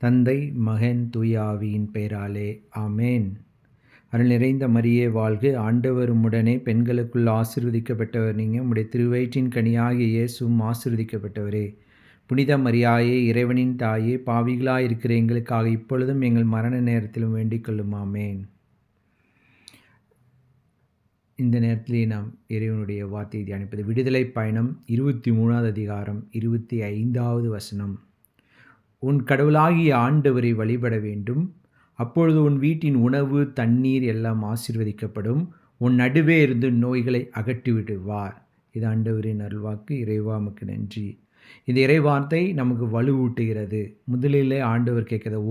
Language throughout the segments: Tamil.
தந்தை, மகன், தூய ஆவியின் பெயராலே ஆமேன். அருள் நிறைந்த மரியே வாழ்க, ஆண்டவர் உம்முடனே, பெண்களுக்குள் ஆசீர்வதிக்கப்பட்டவர் நீங்கள், உம்முடைய திருவயிற்றின் கனியாகிய இயேசுவும் ஆசீர்வதிக்கப்பட்டவரே. புனித மரியாயே, இறைவனின் தாயே, பாவிகளாய் இருக்கிற எங்களுக்காக இப்பொழுதும் எங்கள் மரண நேரத்திலும் வேண்டிக் கொள்ளும். ஆமேன். இந்த நேரத்திலே நாம் இறைவனுடைய வார்த்தையை தியானிப்பது விடுதலை பயணம் 23வது அதிகாரம் 25வது வசனம். உன் கடவுளாகிய ஆண்டவரை வழிபட வேண்டும், அப்பொழுது உன் வீட்டின் உணவு தண்ணீர் எல்லாம் ஆசீர்வதிக்கப்படும், உன் நடுவே இருந்து நோய்களை அகற்றிவிடுவார். இது ஆண்டவரின் அருள்வாக்கு. இறைவா உமக்கு நன்றி. இந்த இறைவார்த்தை நமக்கு வலுவூட்டுகிறது. முதலிலே ஆண்டவர் கேட்கிறது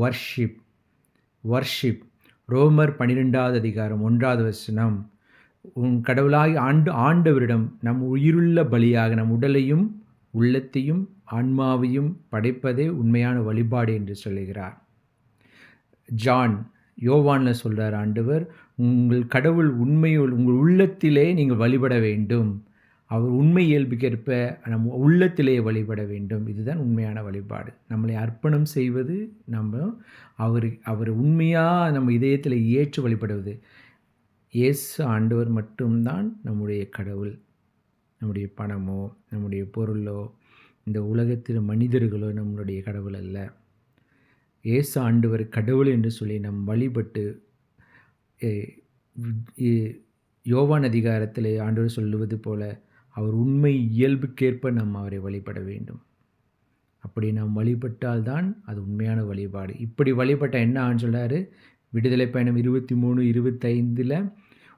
வர்ஷிப். ரோமர் 12வது அதிகாரம் 1வது வசனம். உன் கடவுளாகி ஆண்டவரிடம் நம் உயிருள்ள பலியாக நம் உடலையும் உள்ளத்தையும் ஆன்மாவையும் படைப்பதே உண்மையான வழிபாடு என்று சொல்லுகிறார். யோவானில் சொல்கிறார் ஆண்டவர், உங்கள் கடவுள் உண்மையுள் உங்கள் உள்ளத்திலே நீங்கள் வழிபட வேண்டும். அவர் உண்மை இயல்புக்கேற்ப நம்ம உள்ளத்திலே வழிபட வேண்டும். இதுதான் உண்மையான வழிபாடு. நம்மளை அர்ப்பணம் செய்வது, அவர் உண்மையாக நம்ம இதயத்தில் ஏற்று வழிபடுவது. இயேசு ஆண்டவர் மட்டும்தான் நம்முடைய கடவுள். நம்முடைய பணமோ நம்முடைய பொருளோ இந்த உலகத்தில் மனிதர்களோ நம்மளுடைய கடவுள் அல்ல. இயேசு ஆண்டவர் கடவுள் என்று சொல்லி நம் வழிபட்டு, யோவான் அதிகாரத்தில் ஆண்டவர் சொல்லுவது போல அவர் உண்மை இயல்புக்கேற்ப நாம் அவரை வழிபட வேண்டும். அப்படி நாம் வழிபட்டால்தான் அது உண்மையான வழிபாடு. இப்படி வழிபட்ட என்ன ஆன்னு சொல்கிறாரு விடுதலை பயணம் 23:25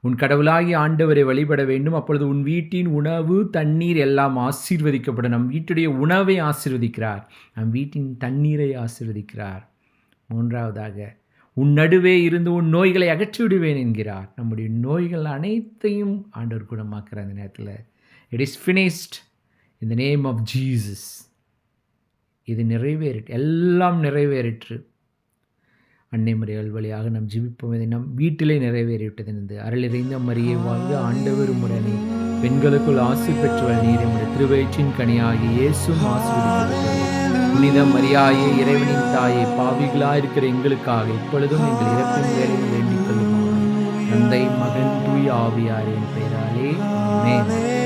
உன் கடவுளாகிய ஆண்டவரை வழிபட வேண்டும், அப்பொழுது உன் வீட்டின் உணவு தண்ணீர் எல்லாம் ஆசீர்வதிக்கப்படும். நம் வீட்டுடைய உணவை ஆசீர்வதிக்கிறார், நம் வீட்டின் தண்ணீரை ஆசீர்வதிக்கிறார். மூன்றாவதாக, உன் நடுவே இருந்து உன் நோய்களை அகற்றி விடுவேன் என்கிறார். நம்முடைய நோய்கள் அனைத்தையும் ஆண்டவர் குணமாக்குற அந்த நேரத்தில் it is finished in the name of Jesus. இது நிறைவேறிட்டு, எல்லாம் நிறைவேறிற்று. அன்னை மரியாள் வழியாக நாம் ஜெபிப்போம். இதை நம் வீட்டிலே நிறைவேறிவிட்டது என்று. அருள் நிறைந்த மரியே வாழ்க, ஆண்டவர் உம்முடனே, பெண்களுக்குள் ஆசீர் பெற்றவள் நீர், உம்முடைய திருவயிற்றின் கனியாகி இயேசுவும் ஆசீர்வதிக்கப்பட்டவரே. புனித மரியாயே, இறைவனின் தாயே, பாவிகளாக இருக்கிற எங்களுக்காக இப்பொழுதும் எங்கள் இறப்பின் வேளையில் வேண்டிக் கொள்ளும். தந்தை, மகன், தூய ஆவியாரின் பெயராலே ஆமென்.